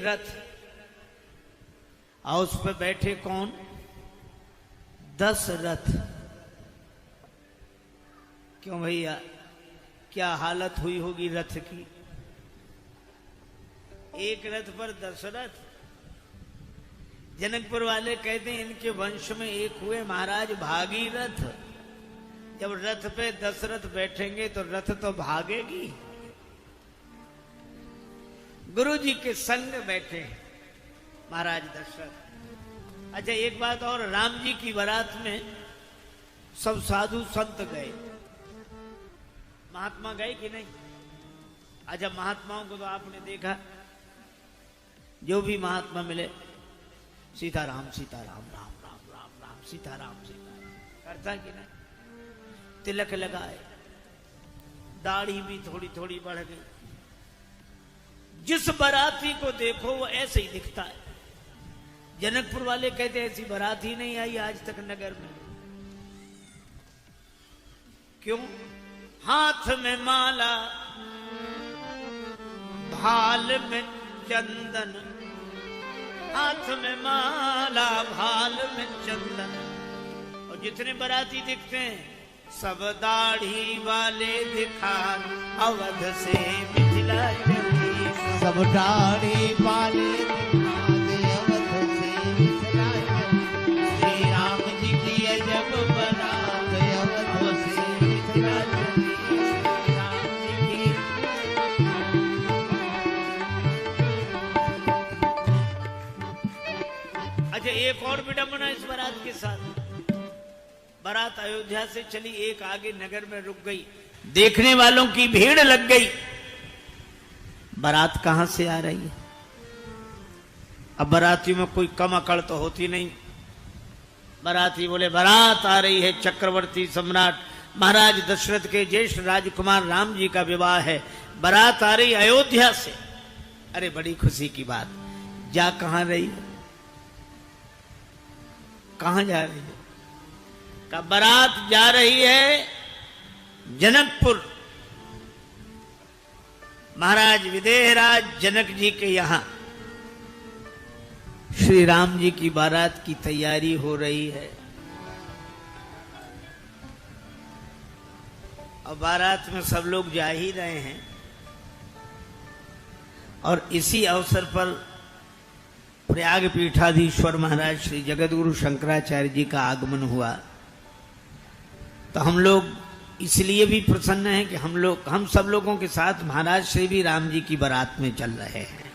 रथ और उस पर बैठे कौन? 10 रथ। क्यों भैया, क्या हालत हुई होगी रथ की? एक रथ पर 10 रथ। जनकपुर वाले कहते हैं इनके वंश में एक हुए महाराज भागीरथ। जब रथ पे 10 रथ बैठेंगे तो रथ तो भागेगी। गुरु जी के संग बैठे महाराज दशरथ। अच्छा एक बात और, राम जी की बारात में सब साधु संत गए, महात्मा गए कि नहीं? अच्छा महात्माओं को तो आपने देखा, जो भी महात्मा मिले सीताराम सीताराम राम राम राम राम सीताराम सीताराम करता कि नहीं? तिलक लगाए, दाढ़ी भी थोड़ी थोड़ी बढ़ गई। जिस बाराती को देखो वो ऐसे ही दिखता है। जनकपुर वाले कहते ऐसी बारात ही नहीं आई आज तक नगर में। क्यों? हाथ में माला, भाल में चंदन, हाथ में माला भाल में चंदन। और जितने बाराती दिखते हैं सब दाढ़ी वाले दिखा, अवध से मिथिला चली, सब दाढ़ी वाले दिखा दे, अवध से मिथिला चली। श्री राम जी की अजब बारात, अवध से मिथिला चली। श्री राम जी की। अच्छा एक और विडंबना इस बारात के साथ। बारात अयोध्या से चली, एक आगे नगर में रुक गई, देखने वालों की भीड़ लग गई। बारात कहां से आ रही है? अब बारातियों में कोई कम अकड़ तो होती नहीं। बाराती बोले बारात आ रही है, चक्रवर्ती सम्राट महाराज दशरथ के ज्येष्ठ राजकुमार राम जी का विवाह है, बारात आ रही अयोध्या से। अरे बड़ी खुशी की बात। जा कहां रही है? कहां जा रही है? का बारात जा रही है जनकपुर, महाराज विदेहराज जनक जी के यहां श्री राम जी की बारात की तैयारी हो रही है। और बारात में सब लोग जा ही रहे हैं। और इसी अवसर पर प्रयाग पीठाधीश्वर महाराज श्री जगतगुरु शंकराचार्य जी का आगमन हुआ। तो हम लोग इसलिए भी प्रसन्न हैं कि हम सब लोगों के साथ महाराज श्री भी राम जी की बारात में चल रहे हैं।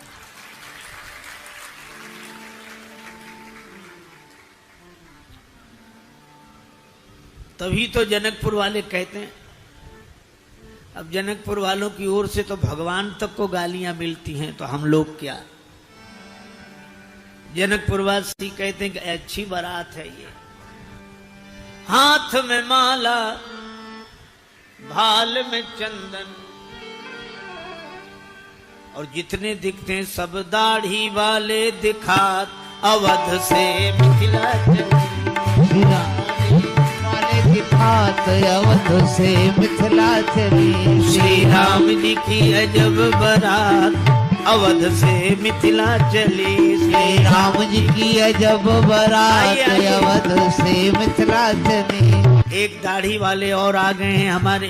तभी तो जनकपुर वाले कहते हैं, अब जनकपुर वालों की ओर से तो भगवान तक को गालियां मिलती हैं, तो हम लोग क्या? जनकपुर वासी कहते हैं कि अच्छी बारात है ये। हाथ में माला, भाल में चंदन, और जितने दिखते हैं सब दाढ़ी वाले दिखात, अवध से मिथिला चली। वाले दिखात, अवध से मिथिला चली। श्री राम जी की अजब बारात, अवध से मिथिला चली। श्री राम जी की अजब बारात, अवध से मिथिला चली। एक दाढ़ी वाले और आ गए हैं हमारे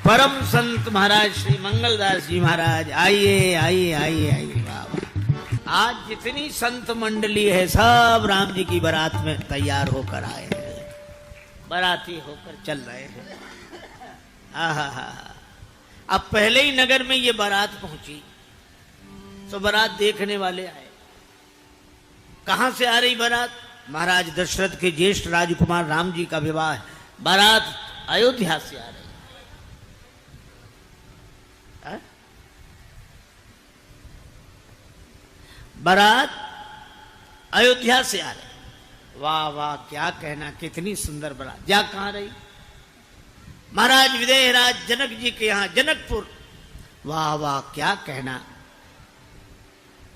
परम संत महाराज श्री मंगलदास जी महाराज। आइए आइए आइए आइए बाबा। आज जितनी संत मंडली है सब राम जी की बारात में तैयार होकर आए हैं, बाराती होकर चल रहे हैं। आहा, अब पहले ही नगर में ये बारात पहुंची तो बारात देखने वाले आए। कहां से आ रही बारात? महाराज दशरथ के ज्येष्ठ राजकुमार राम जी का विवाह है, बारात अयोध्या से आ रही है। बारात अयोध्या से आ रही। वाह वाह, क्या कहना, कितनी सुंदर बारात। जा कहां रही? महाराज विदेहराज जनक जी के यहां जनकपुर। वाह वाह, क्या कहना।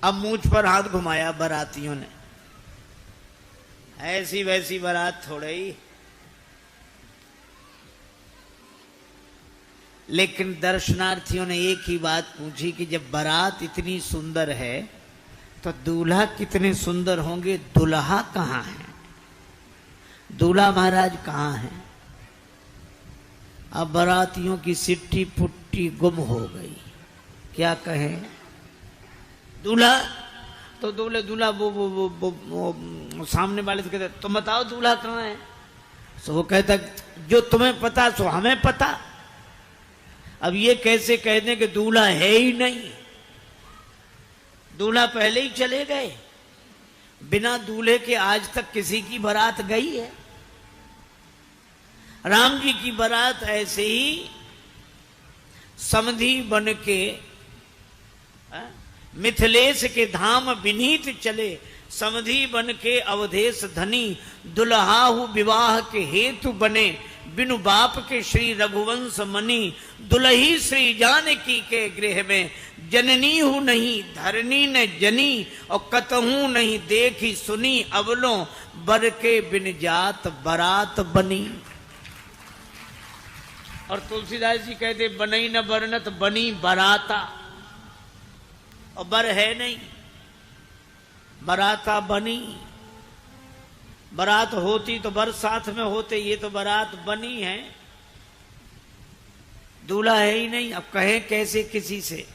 अब मूंछ पर हाथ घुमाया बारातियों ने। ऐसी वैसी बारात थोड़े ही, लेकिन दर्शनार्थियों ने एक ही बात पूछी कि जब बारात इतनी सुंदर है तो दूल्हा कितने सुंदर होंगे, दुल्हा कहाँ है? दूल्हा महाराज कहाँ है? अब बारातियों की सिट्टी पुट्टी गुम हो गई, क्या कहें? दूल्हा तो दूल्हा वो सामने वाले से कहते तुम बताओ दूल्हा कहाँ है? तो वो कहता जो तुम्हें पता सो हमें पता। अब ये कैसे कह दें कि दूल्हा है ही नहीं? दूल्हा पहले ही चले गए, बिना दूल्हे के आज तक किसी की बारात गई है? राम जी की बारात ऐसे ही समधी बन के मिथिलेश के धाम विनीत चले, समधी बन के अवधेश धनी, दुल्हाहु विवाह के हेतु बने, बिनु बाप के श्री रघुवंश मनी, दुल्ही श्री जानकी के गृह में, जननी हूं नहीं धरनी न जनी, और कतहू नहीं देखी सुनी, अवलों बर के बिन जात बारात बनी। और तुलसीदास जी कहते बनई न बरनत बनी बराता, और बर है नहीं, बराता बनी। बारात होती तो बर साथ में होते, ये तो बारात बनी है, दूल्हा है ही नहीं। अब कहें कैसे किसी से?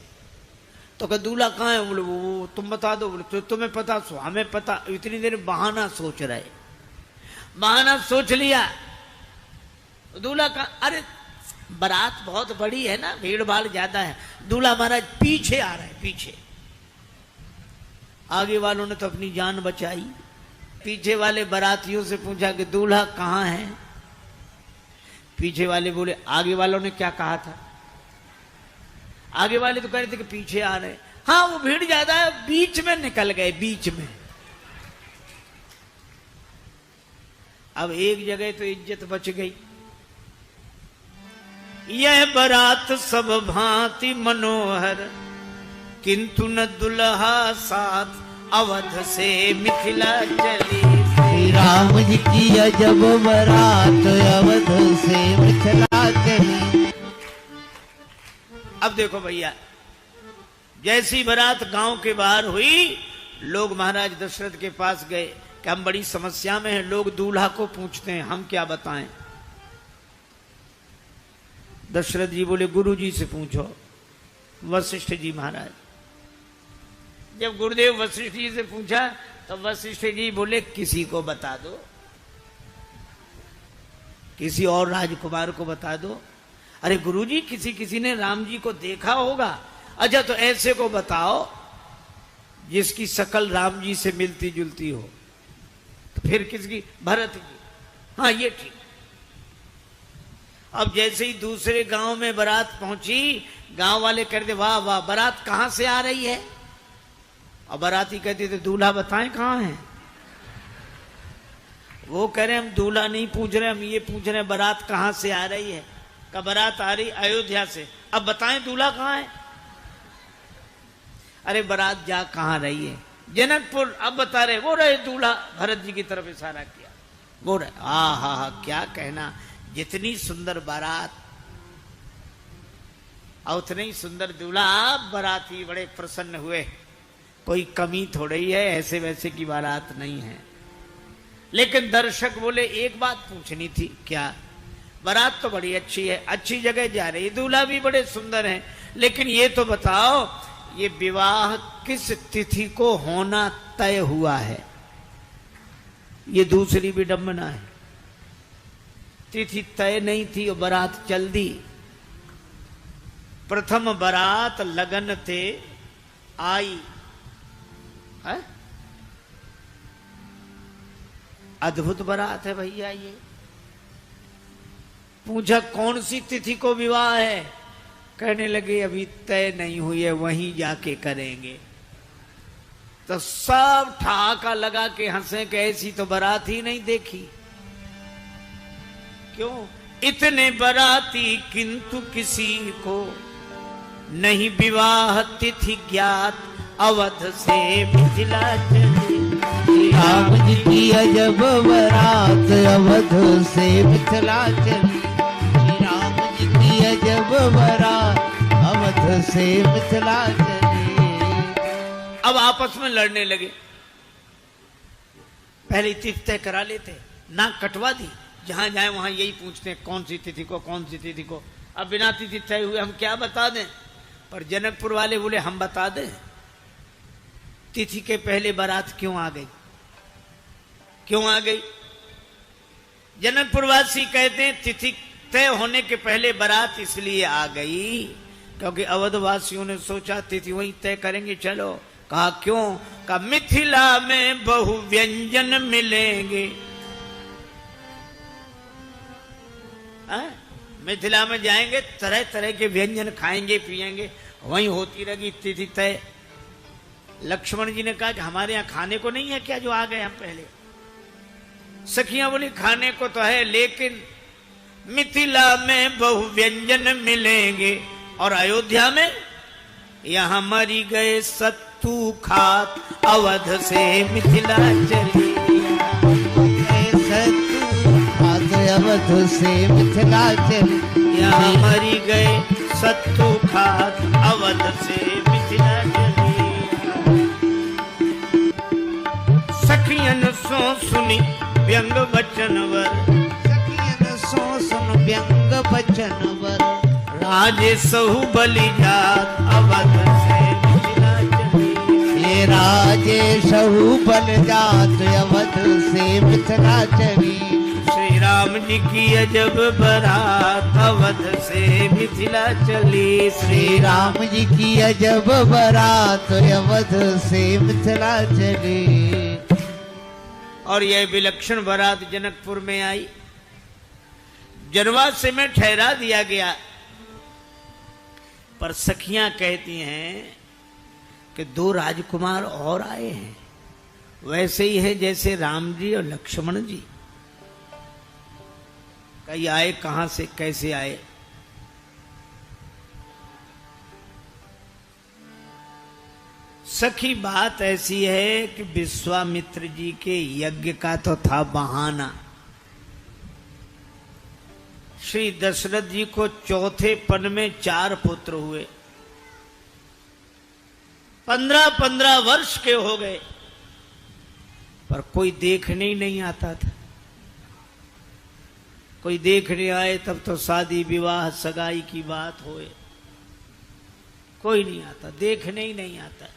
तो कह दूल्हा कहाँ है? बोले वो तुम बता दो। बोले तो तुम्हें पता सो हमें पता। इतनी देर बहाना सोच रहे, बहाना सोच लिया। दूल्हा कहाँ? अरे बारात बहुत बड़ी है ना, भीड़ भाड़ ज्यादा है। दूल्हा महाराज पीछे आ रहा है, पीछे। आगे वालों ने तो अपनी जान बचाई। पीछे वाले बारातियों से पूछा कि दूल्हा कहाँ है? पीछे वाले बोले आगे वालों ने क्या कहा था? आगे वाले तो कह रहे थे कि पीछे आ रहे। हाँ वो भीड़ ज्यादा है, बीच में निकल गए, बीच में। अब एक जगह तो इज्जत बच गई। यह बारात सब भांति मनोहर, किंतु न दुल्हा साथ, अवध से मिथिला चली। श्री राम जी की अजब बारात, अवध से मिथिला चली। अब देखो भैया, जैसी बारात गांव के बाहर हुई, लोग महाराज दशरथ के पास गए कि हम बड़ी समस्या में हैं। लोग दूल्हा को पूछते हैं, हम क्या बताएं? दशरथ जी बोले गुरु जी से पूछो, वशिष्ठ जी महाराज। जब गुरुदेव वशिष्ठ जी से पूछा तो वशिष्ठ जी बोले किसी को बता दो, किसी और राजकुमार को बता दो। अरे गुरुजी किसी ने राम जी को देखा होगा। अच्छा तो ऐसे को बताओ जिसकी शकल राम जी से मिलती जुलती हो। तो फिर किसकी? भरत की। हाँ ये ठीक। अब जैसे ही दूसरे गांव में बारात पहुंची, गांव वाले कहते वाह वाह बारात कहां से आ रही है? और बाराती कहते थे दूल्हा बताएं कहां है? वो कह रहे हम दूल्हा नहीं पूछ रहे, हम ये पूछ रहे हैं बारात कहां से आ रही है। का बारात आ रही अयोध्या से। अब बताएं दूल्हा कहां है? अरे बारात जा कहां रही है? जनकपुर। अब बता रहे, वो रहे दूल्हा। भरत जी की तरफ इशारा किया, वो रहे। हा क्या कहना, जितनी सुंदर बारात और उतने ही सुंदर दूल्हा। बाराती बड़े प्रसन्न हुए, कोई कमी थोड़ी है, ऐसे वैसे की बारात नहीं है। लेकिन दर्शक बोले एक बात पूछनी थी। क्या? बारात तो बड़ी अच्छी है, अच्छी जगह जा रही, दूल्हा भी बड़े सुंदर हैं, लेकिन ये तो बताओ ये विवाह किस तिथि को होना तय हुआ है? ये दूसरी विडंबना है। तिथि तय नहीं थी और बारात चल दी। प्रथम बारात लगन थे आई है? अद्भुत बारात है भैया। ये पूछा कौन सी तिथि को विवाह है? कहने लगे अभी तय नहीं हुई है, वहीं जाके करेंगे। तो सब ठहाका लगा के हंसे कि ऐसी तो बारात ही नहीं देखी। क्यों? इतने बाराती किंतु किसी को नहीं विवाह तिथि ज्ञात, अवध से मिथिला चली। राम जी की अजब बारात, अवध से मिथिला चली। राम जी की अजब बारात, अवध से मिथिला चली। अब आपस में लड़ने लगे। पहले तिथि तय करा लेते, नाक कटवा दी, जहां जाए वहां यही पूछते हैं कौन सी तिथि को, कौन सी तिथि को। अब बिना तिथि तय हुए हम क्या बता दें? पर जनकपुर वाले बोले हम बता दें। तिथि के पहले बारात क्यों आ गई? क्यों आ गई? जनकपुरवासी कहते हैं तिथि तय होने के पहले बारात इसलिए आ गई क्योंकि अवधवासियों ने सोचा तिथि वहीं तय करेंगे, चलो। कहा क्यों? कहा मिथिला में बहु व्यंजन मिलेंगे। मिथिला में जाएंगे, तरह तरह के व्यंजन खाएंगे पिएंगे, वहीं होती रहेगी तिथि तय। लक्ष्मण जी ने कहा कि हमारे यहां खाने को नहीं है क्या जो आ गए हम पहले? सखियां बोली खाने को तो है, लेकिन मिथिला में बहु व्यंजन मिलेंगे और अयोध्या में यहां मरी गए सत्तू खात, अवध से मिथिला चली। सत्तू खात अवध से मिथिला चली। यहां मरी गए सत्तू खात, अवध से मिथिला चली। सखियन सो सुनी व्यंग वचनवर, सखियन सो सुन व्यंग वचनवर। राजे सहु बलि जात, अवध से मिथिला चली। ये राजे सहु बल जात, अवध से मिथिला चली। श्री राम जी की अजब बारात, अवध से मिथिला चली। श्री राम जी की अजब बारात, अवध से मिथिला चली। और यह विलक्षण बारात जनकपुर में आई। जनवास में ठहरा दिया गया, पर सखियां कहती हैं कि 2 राजकुमार और आए हैं, वैसे ही है जैसे राम जी और लक्ष्मण जी। कई आए कहां से, कैसे आए? सखी बात ऐसी है कि विश्वामित्र जी के यज्ञ का तो था बहाना। श्री दशरथ जी को चौथे पन में 4 पुत्र हुए, 15-15 वर्ष के हो गए, पर कोई देखने ही नहीं आता था। कोई देखने आए तब तो शादी विवाह सगाई की बात होए, कोई नहीं आता, देखने ही नहीं आता।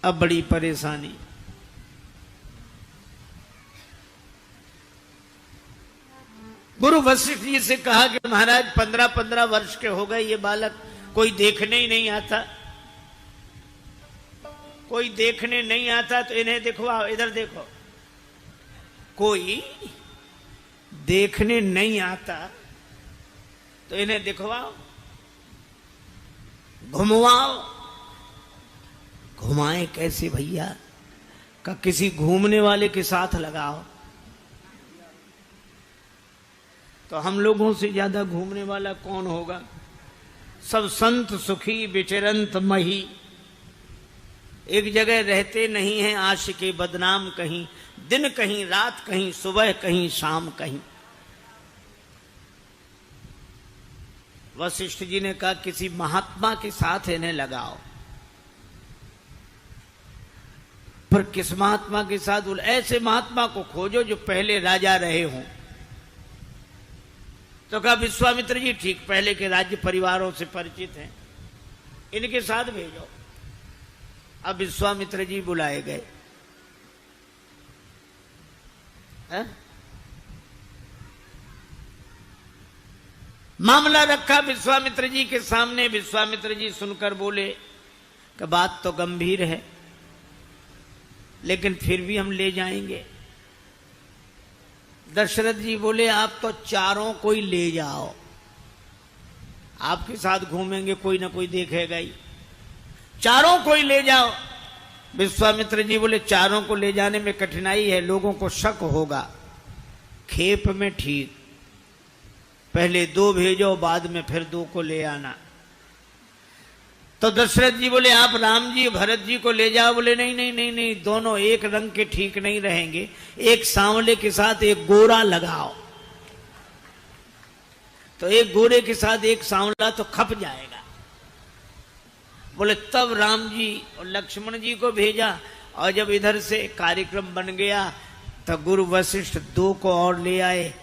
अब बड़ी परेशानी। गुरु वशिष्ठ जी से कहा कि महाराज 15-15 वर्ष के हो गए, ये बालक कोई देखने ही नहीं आता, कोई देखने नहीं आता, तो इन्हें दिखवाओ, इधर देखो। कोई देखने नहीं आता तो इन्हें दिखवाओ, घुमवाओ। घुमाए कैसे भैया? का किसी घूमने वाले के साथ लगाओ। तो हम लोगों से ज्यादा घूमने वाला कौन होगा? सब संत सुखी विचरंत मही, एक जगह रहते नहीं हैं, आशिके बदनाम कहीं, दिन कहीं, रात कहीं, सुबह कहीं, शाम कहीं। वशिष्ठ जी ने कहा किसी महात्मा के साथ इन्हें लगाओ। पर किस महात्मा के साथ? बोले ऐसे महात्मा को खोजो जो पहले राजा रहे हों। तो कहा विश्वामित्र जी ठीक पहले के राज्य परिवारों से परिचित हैं, इनके साथ भेजो। अब विश्वामित्र जी बुलाए गए। मामला रखा विश्वामित्र जी के सामने। विश्वामित्र जी सुनकर बोले कि बात तो गंभीर है, लेकिन फिर भी हम ले जाएंगे। दशरथ जी बोले आप तो चारों को ही ले जाओ, आपके साथ घूमेंगे, कोई ना कोई देखेगा ही, चारों को ही ले जाओ। विश्वामित्र जी बोले चारों को ले जाने में कठिनाई है, लोगों को शक होगा। खेप में ठीक, पहले 2 भेजो, बाद में फिर 2 को ले आना। तो दशरथ जी बोले आप राम जी भरत जी को ले जाओ। बोले नहीं नहीं नहीं नहीं, दोनों एक रंग के ठीक नहीं रहेंगे, एक सांवले के साथ एक गोरा लगाओ। तो एक गोरे के साथ एक सांवला तो खप जाएगा। बोले तब राम जी और लक्ष्मण जी को भेजा, और जब इधर से कार्यक्रम बन गया तो गुरु वशिष्ठ 2 को और ले आए,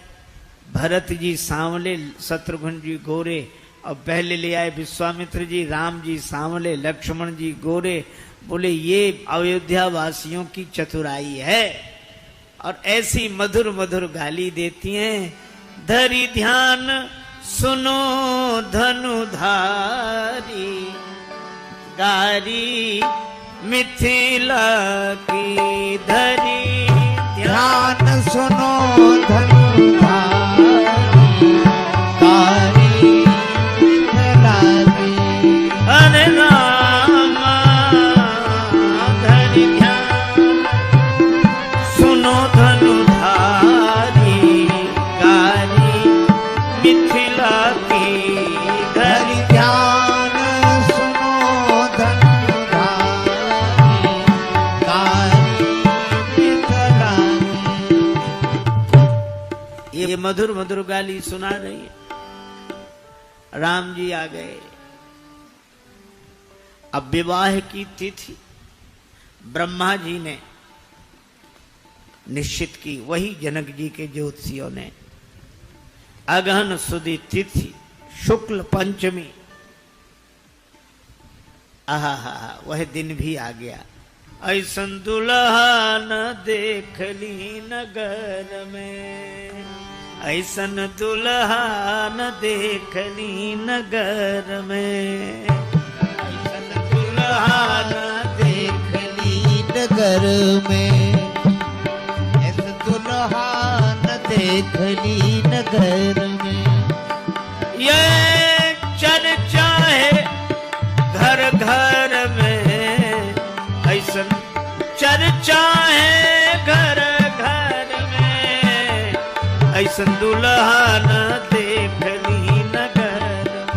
भरत जी सांवले, शत्रुघ्न जी गोरे, और पहले ले आए विश्वामित्र जी, राम जी सांवले, लक्ष्मण जी गोरे। बोले ये अयोध्या वासियों की चतुराई है, और ऐसी मधुर मधुर गाली देती हैं। धरि ध्यान सुनो धनुधारी, गारी मिथिला की। धरि ध्यान सुनो धनुधारी, गारी मिथिला की। अरे रामा धरि ध्यान सुनो धनुधारी, गारी मिथिला की। धरि ध्यान सुनो धनुधारी, गारी मिथिला की। ये मधुर मधुर गाली सुना रही है। राम जी आ गए। अब विवाह की तिथि ब्रह्मा जी ने निश्चित की, वही जनक जी के ज्योतिषियों ने। अगहन सुदी तिथि शुक्ल पंचमी, आहा वह दिन भी आ गया। ऐसन दुल्हा न देख ली नगर में, ऐसन दुल्हा न देख ली नगर में, ऐसन दुल्हा न देख ली नगर में, ऐसा दुल्हा न देख ली नगर में। ये चर्चा है घर घर में, ऐसन चर्चा है घर घर में, ऐसन दुल्हा न देख ली नगर में,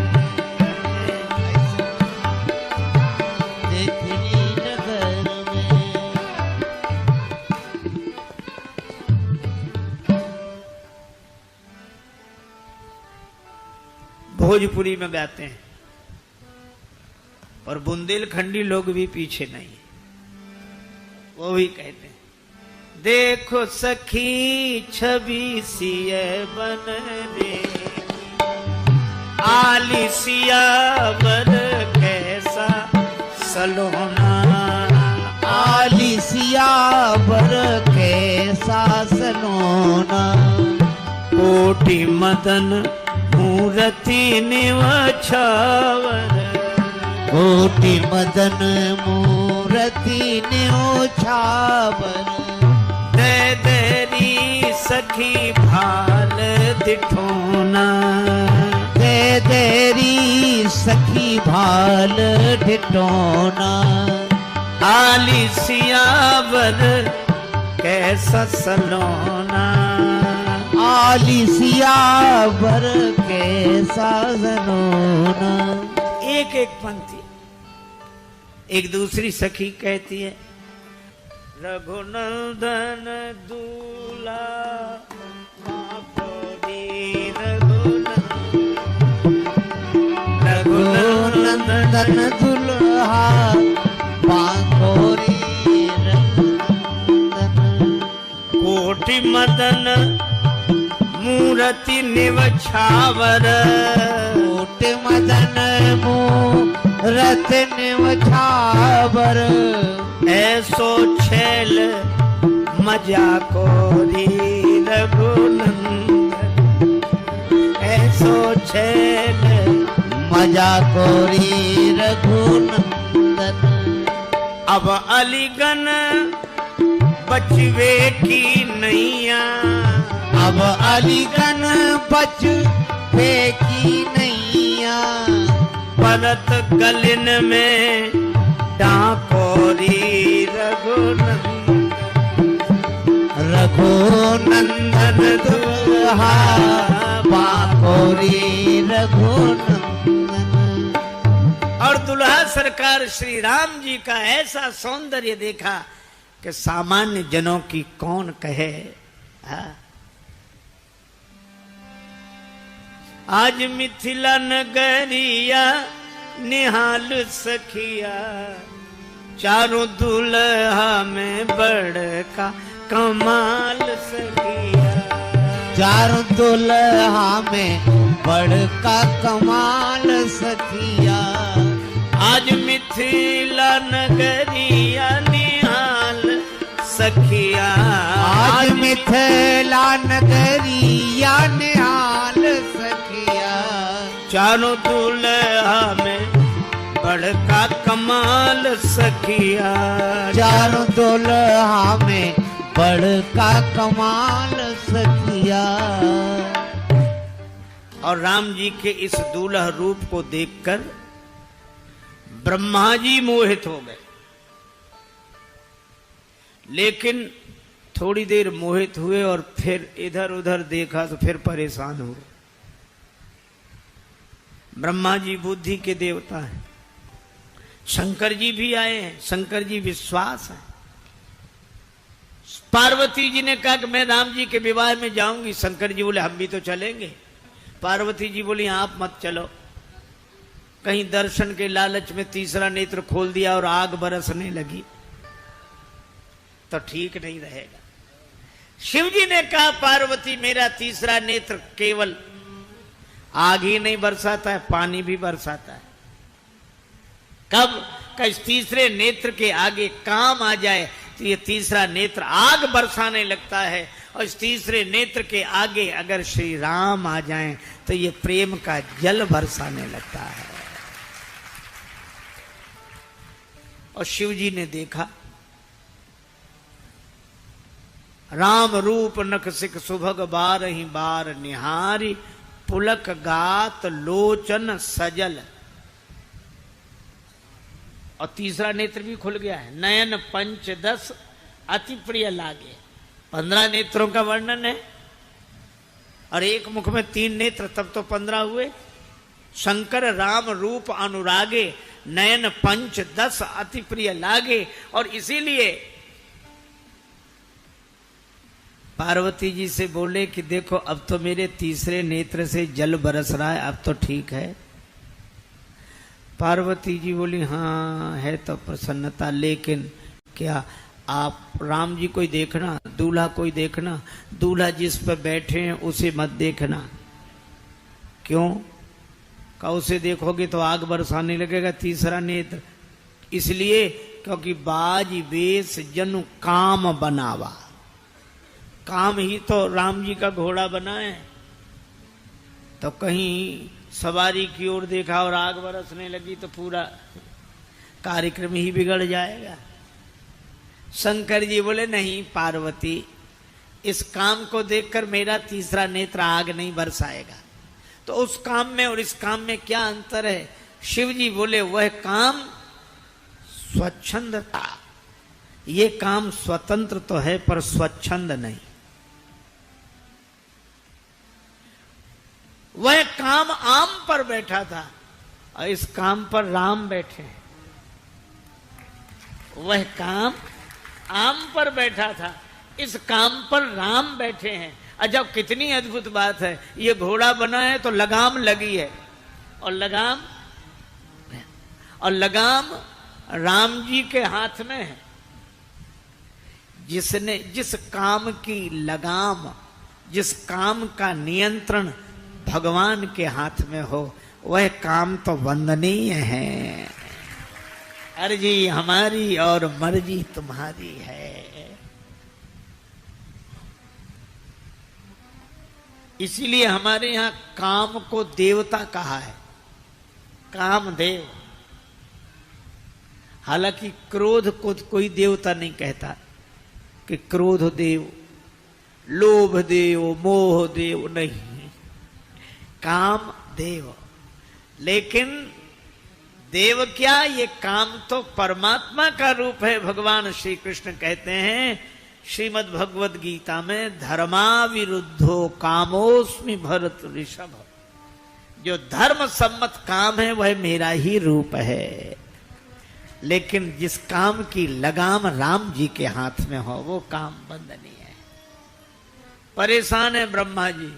देख ली नगर में। भोजपुरी में गाते हैं, और बुंदेलखंडी लोग भी पीछे नहीं, वो भी कहते हैं। देखो सखी छवि सिए बन रे, आली सियावर कैसा सलोना, आली सियावर कैसा सलोना, कोटि मदन मूर्ति निवछावर, कोटि मदन मूर्ति न्योछावर। दे देरी सखी भाल दिठोना, दे देरी सखी भाल ढिठोना, आली सियावर कैसा सलोना, आली सियावर कैसा सलोना। एक एक पंक्ति। एक दूसरी सखी कहती है, रघुनंदन दूला मापोरी, रघुनंदन दुल्हा बांकोरी, रघुनंदन कोटि मदन मूर्ति निवछावर, कोटि मदन मूरत निवछावर। ऐसो छेल मजा कोरी रघुनंदन, ऐसो छेल मजा कोरी रघुनंदन। अब अलीगन बचवे की नैया, अब अलीगन बच फेंकी नैया, परत गलिन में डाकोरी रघुनंदन, रघुनंदन दुल्हा बाकोरी रघुनंदन। और दुल्हा सरकार श्री राम जी का ऐसा सौंदर्य देखा कि सामान्य जनों की कौन कहे। हाँ? आज मिथिला नगरिया निहाल सखिया, चारों दुल्हा में बड़का कमाल सखिया, चारों दुल्हा में बड़का कमाल सखिया, आज मिथिला नगरिया निहाल सखिया, आज मिथिला नगरिया निहाल सखिया, चारों दुल्हा में बड़का कमाल सखिया, चारों दुल्हा में बड़का कमाल सखिया। और राम जी के इस दूल्हा रूप को देखकर ब्रह्मा जी मोहित हो गए, लेकिन थोड़ी देर मोहित हुए और फिर इधर उधर देखा तो फिर परेशान हुए। ब्रह्मा जी बुद्धि के देवता हैं, शंकर जी भी आए हैं, शंकर जी विश्वास है। पार्वती जी ने कहा कि मैं राम जी के विवाह में जाऊंगी। शंकर जी बोले हम भी तो चलेंगे। पार्वती जी बोली आप मत चलो, कहीं दर्शन के लालच में तीसरा नेत्र खोल दिया और आग बरसने लगी तो ठीक नहीं रहेगा। शिव जी ने कहा पार्वती मेरा तीसरा नेत्र केवल आग ही नहीं बरसाता है, पानी भी बरसाता है। कब का इस तीसरे नेत्र के आगे काम आ जाए तो ये तीसरा नेत्र आग बरसाने लगता है, और इस तीसरे नेत्र के आगे अगर श्री राम आ जाएं तो ये प्रेम का जल बरसाने लगता है। और शिव जी ने देखा राम रूप नखसिक सुभग बारहि बार निहारी, पुलक गात लोचन सजल। और तीसरा नेत्र भी खुल गया है, नयन पंच दस अति प्रिय लागे। 15 नेत्रों का वर्णन है और एक मुख में 3 नेत्र, तब तो 15 हुए। शंकर राम रूप अनुरागे, नयन पंच दस अति प्रिय लागे। और इसीलिए पार्वती जी से बोले कि देखो अब तो मेरे तीसरे नेत्र से जल बरस रहा है, अब तो ठीक है। पार्वती जी बोली हाँ है तो प्रसन्नता, लेकिन क्या आप राम जी कोई देखना, दूल्हा कोई देखना, दूल्हा जिस पर बैठे हैं उसे मत देखना। क्यों? का उसे देखोगे तो आग बरसाने लगेगा तीसरा नेत्र। इसलिए क्योंकि बाज वेश जनु काम बनावा, काम ही तो राम जी का घोड़ा बना है। तो कहीं सवारी की ओर देखा और आग बरसने लगी तो पूरा कार्यक्रम ही बिगड़ जाएगा। शंकर जी बोले नहीं पार्वती, इस काम को देखकर मेरा तीसरा नेत्र आग नहीं बरसाएगा। तो उस काम में और इस काम में क्या अंतर है? शिव जी बोले वह काम स्वच्छंदता, ये काम स्वतंत्र तो है पर स्वच्छंद नहीं। वह काम आम पर बैठा था और इस काम पर राम बैठे हैं। वह काम आम पर बैठा था, इस काम पर राम बैठे हैं। अजब कितनी अद्भुत बात है। ये घोड़ा बना है तो लगाम लगी है, और लगाम राम जी के हाथ में है। जिस काम की लगाम, जिस काम का नियंत्रण भगवान के हाथ में हो, वह काम तो वंदनीय है। अर्जी हमारी और मर्जी तुम्हारी है। इसीलिए हमारे यहां काम को देवता कहा है, कामदेव। हालांकि क्रोध को कोई देवता नहीं कहता कि क्रोध देव, लोभ देव, मोह देव, नहीं, काम देव। लेकिन देव क्या, ये काम तो परमात्मा का रूप है। भगवान श्री कृष्ण कहते हैं श्रीमद् भगवद गीता में, धर्मा विरुद्धो कामोस्मि भरत ऋषभ। जो धर्म सम्मत काम है वह मेरा ही रूप है, लेकिन जिस काम की लगाम राम जी के हाथ में हो वो काम वंदनीय है। परेशान है ब्रह्मा जी।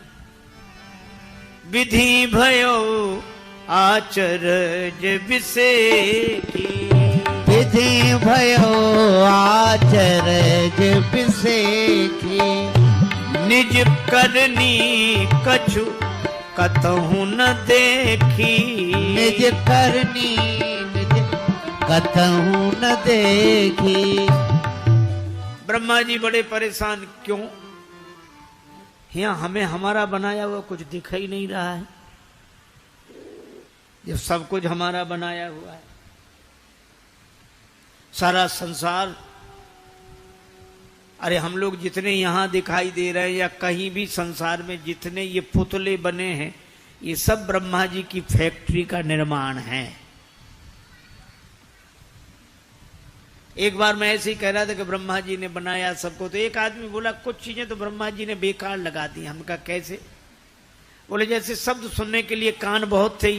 विधि भयो आचरज विसेखी। विधि भयो आचरज विसेखी। निज करनी कछु कतहु न देखी। निज करनी निज कतहु न देखी। ब्रह्मा जी बड़े परेशान, क्यों? यहाँ हमें हमारा बनाया हुआ कुछ दिख ही नहीं रहा है, जब सब कुछ हमारा बनाया हुआ है। सारा संसार, अरे हम लोग जितने यहाँ दिखाई दे रहे हैं या कहीं भी संसार में जितने ये पुतले बने हैं, ये सब ब्रह्मा जी की फैक्ट्री का निर्माण है। एक बार मैं ऐसे ही कह रहा था कि ब्रह्मा जी ने बनाया सबको, तो एक आदमी बोला कुछ चीजें तो ब्रह्मा जी ने बेकार लगा दी। हम कहा कैसे? बोले जैसे शब्द सुनने के लिए कान बहुत थे,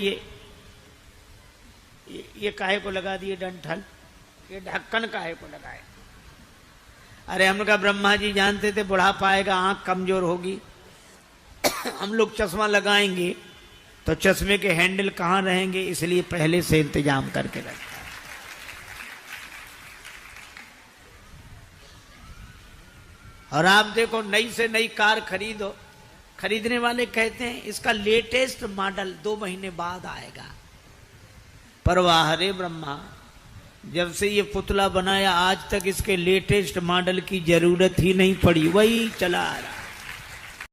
ये काहे को लगा दिए डंठल, ये ढक्कन काहे को लगाए? अरे हमने कहा ब्रह्मा जी जानते थे बुढ़ापा आएगा, आंख कमजोर होगी, हम लोग चश्मा लगाएंगे तो चश्मे के हैंडल कहाँ रहेंगे, इसलिए पहले से इंतजाम करके रखा। और आप देखो नई से नई कार खरीदो, खरीदने वाले कहते हैं इसका लेटेस्ट मॉडल 2 महीने बाद आएगा। पर वाह रे ब्रह्मा, जब से ये पुतला बनाया आज तक इसके लेटेस्ट मॉडल की जरूरत ही नहीं पड़ी, वही चला आ रहा।